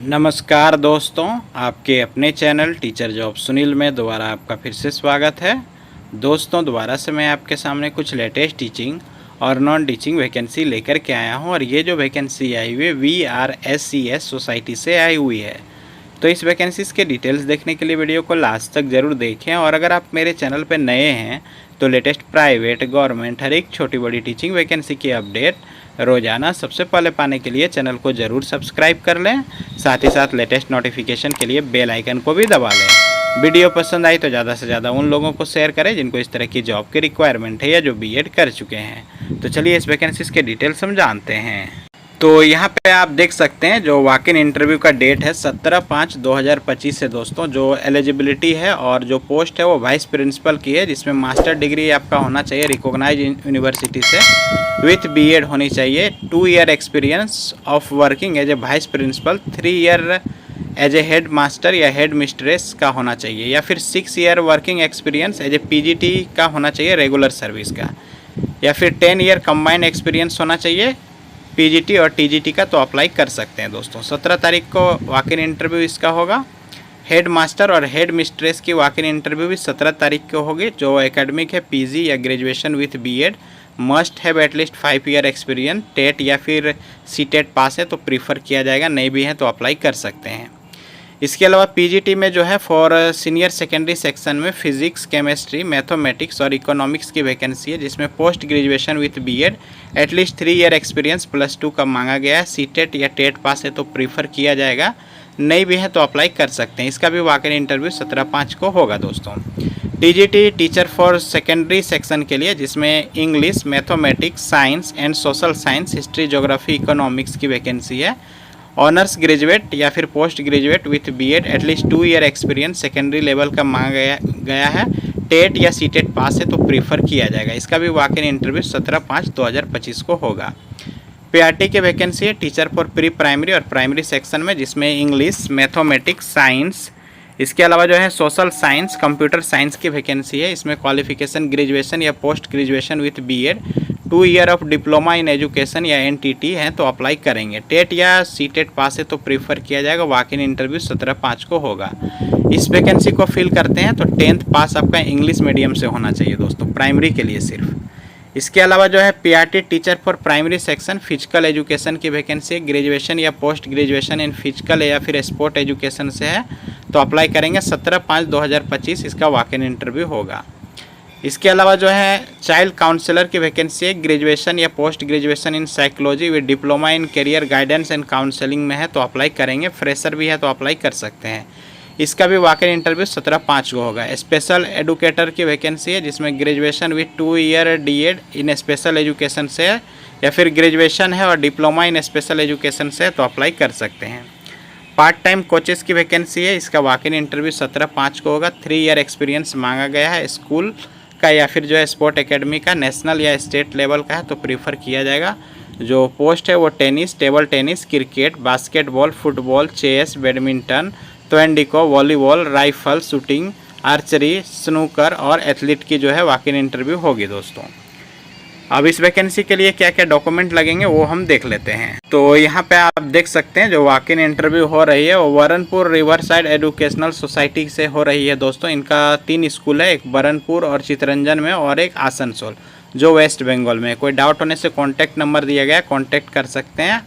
नमस्कार दोस्तों, आपके अपने चैनल टीचर जॉब सुनील में दोबारा आपका फिर से स्वागत है। दोस्तों, दोबारा से मैं आपके सामने कुछ लेटेस्ट टीचिंग और नॉन टीचिंग वैकेंसी लेकर के आया हूं और ये जो वैकेंसी आई हुई है VRSCS सोसाइटी से आई हुई है। तो इस वैकेंसीज़ के डिटेल्स देखने के लिए वीडियो को लास्ट तक ज़रूर देखें। और अगर आप मेरे चैनल पर नए हैं तो लेटेस्ट प्राइवेट, गवर्नमेंट हर एक छोटी बड़ी टीचिंग वैकेंसी की अपडेट रोज़ाना सबसे पहले पाने के लिए चैनल को ज़रूर सब्सक्राइब कर लें। साथ ही साथ लेटेस्ट नोटिफिकेशन के लिए बेल आइकन को भी दबा लें। वीडियो पसंद आई तो ज़्यादा से ज़्यादा उन लोगों को शेयर करें जिनको इस तरह की जॉब की रिक्वायरमेंट है या जो बीएड कर चुके हैं। तो चलिए इस वैकेंसीज़ के डिटेल्स हम जानते हैं। तो यहाँ पे आप देख सकते हैं जो वॉक इन इंटरव्यू का डेट है 17/5/2025 से दोस्तों। जो एलिजिबिलिटी है और जो पोस्ट है वो वाइस प्रिंसिपल की है, जिसमें मास्टर डिग्री आपका होना चाहिए रिकॉग्नाइज यूनिवर्सिटी से विथ बीएड होनी चाहिए। 2 year experience of working as a vice principal, 3 year as a head master या हेड मिस्ट्रेस का होना चाहिए, या फिर 6 year working experience as a PGT का होना चाहिए रेगुलर सर्विस का, या फिर 10 ईयर कंबाइंड एक्सपीरियंस होना चाहिए पीजीटी और टीजीटी का। तो अप्लाई कर सकते हैं दोस्तों। 17 तारीख को वॉक इन इंटरव्यू इसका होगा। हेड मास्टर और हेड मिस्ट्रेस की वॉक इन इंटरव्यू भी 17 तारीख को होगी। जो एकेडमिक है पीजी या graduation with BEd, must have at least 5 year experience, TET या फिर सीटेट पास है तो प्रीफर किया जाएगा, नहीं भी है तो अप्लाई कर सकते हैं। इसके अलावा पीजीटी में जो है फॉर सीनियर सेकेंडरी सेक्शन में फिजिक्स, केमिस्ट्री, मैथमेटिक्स और इकोनॉमिक्स की वैकेंसी है, जिसमें post graduation with BEd, at least 3 year experience +2 का मांगा गया है। सीटेट या टेट पास है तो प्रीफर किया जाएगा, नहीं भी है तो अप्लाई कर सकते हैं। इसका भी वॉक इन इंटरव्यू 17/5 को होगा दोस्तों। TGT teacher for secondary section के लिए, जिसमें English, mathematics, science and social science, history, geography, economics की वैकेंसी है। ऑनर्स ग्रेजुएट या फिर post graduate with BEd, at least 2 year experience secondary level का मांगा गया है। टेट या सीटेट पास है तो प्रीफर किया जाएगा। इसका भी वॉक इन इंटरव्यू 17/5/2025 को होगा। पीआरटी की वैकेंसी है टीचर फॉर प्री प्राइमरी और प्राइमरी सेक्शन में, जिसमें इंग्लिश, मैथमेटिक्स, साइंस, इसके अलावा जो है सोशल साइंस, कंप्यूटर साइंस की वैकेंसी है। इसमें क्वालिफिकेशन ग्रेजुएशन या post graduation with BEd, 2 year of diploma in education या एनटीटी है तो अप्लाई करेंगे। टेट या सीटेट पास है तो प्रीफर किया जाएगा। वॉक इन इंटरव्यू 17/5 को होगा। इस वैकेंसी को फिल करते हैं तो 10th पास आपका इंग्लिश मीडियम से होना चाहिए दोस्तों, प्राइमरी के लिए सिर्फ। इसके अलावा जो है PRT teacher for primary section physical education की वैकेंसी, ग्रेजुएशन या पोस्ट ग्रेजुएशन इन फिजिकल या फिर स्पोर्ट एजुकेशन से है तो अप्लाई करेंगे। 17/5/2025 इसका वॉक इन इंटरव्यू होगा। इसके अलावा जो है चाइल्ड काउंसलर की वैकेंसी है, ग्रेजुएशन या post graduation in psychology with diploma in career guidance and counselling में है तो अप्लाई करेंगे। फ्रेशर भी है तो अप्लाई कर सकते हैं। इसका भी वॉक इन इंटरव्यू 17/5 को होगा। स्पेशल एडुकेटर की वैकेंसी है, जिसमें graduation with 2 year DEd in special education से है, या फिर ग्रेजुएशन है और डिप्लोमा इन स्पेशल एजुकेशन से है तो अप्लाई कर सकते हैं। पार्ट टाइम कोचेस की वैकेंसी है। इसका वॉक इन इंटरव्यू 17/5 को होगा। 3 ईयर एक्सपीरियंस मांगा गया है। स्कूल का या फिर जो है स्पोर्ट एकेडमी का, नेशनल या स्टेट लेवल का है तो प्रीफर किया जाएगा। जो पोस्ट है वो tennis, table tennis, cricket, basketball, football, chess, badminton, taekwondo, volleyball, rifle, shooting, archery, snooker और एथलीट की जो है वॉक इन इंटरव्यू होगी दोस्तों। अब इस वैकेंसी के लिए क्या क्या डॉक्यूमेंट लगेंगे वो हम देख लेते हैं। तो यहाँ पे आप देख सकते हैं जो वॉक इन इंटरव्यू हो रही है वो बरनपुर रिवरसाइड एजुकेशनल सोसाइटी से हो रही है दोस्तों। इनका 3 स्कूल है, एक बरनपुर और चितरंजन में और एक आसनसोल जो वेस्ट बंगाल में। कोई डाउट होने से कॉन्टैक्ट नंबर दिया गया है, कॉन्टैक्ट कर सकते हैं।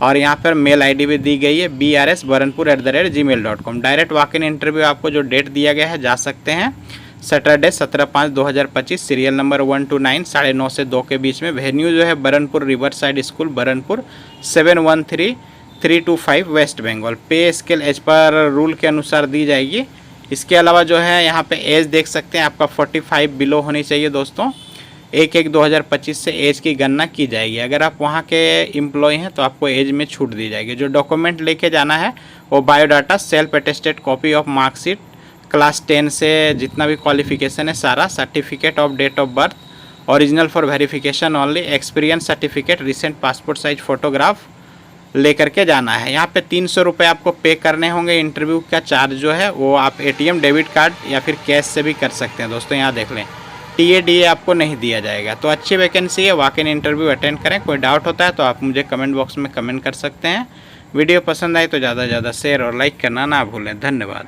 और यहाँ पर मेल आईडी भी दी गई है brsbaranpur@gmail.com। Direct walk in interview आपको जो डेट दिया गया है जा सकते हैं। सैटरडे 17/5/2025, सीरियल नंबर 1 to 9, 9:30 से 2 के बीच में। वेन्यू जो है Burnpur river side school, Burnpur, 713325 West Bengal. Pay scale as per rule के अनुसार दी जाएगी। इसके अलावा जो है यहाँ पे एज देख सकते हैं आपका 45 बिलो होनी चाहिए दोस्तों। 1/1/2025 से एज की गणना की जाएगी। अगर आप वहाँ के एम्प्लॉय हैं तो आपको एज में छूट दी जाएगी। जो डॉक्यूमेंट लेके जाना है वो biodata, self attested copy of marksheet, class 10 से जितना भी क्वालिफिकेशन है सारा, certificate of date of birth, original for verification only, experience certificate, recent passport size photograph लेकर के जाना है। यहाँ पे 300 रुपये आपको पे करने होंगे। इंटरव्यू का चार्ज जो है वो आप ATM, डेबिट कार्ड या फिर कैश से भी कर सकते हैं दोस्तों। यहाँ देख लें TADA आपको नहीं दिया जाएगा। तो अच्छी वैकेंसी है, वॉक इन इंटरव्यू अटेंड करें। कोई डाउट होता है तो आप मुझे कमेंट बॉक्स में कमेंट कर सकते हैं। वीडियो पसंद आए तो ज़्यादा से ज़्यादा शेयर और लाइक करना ना भूलें। धन्यवाद।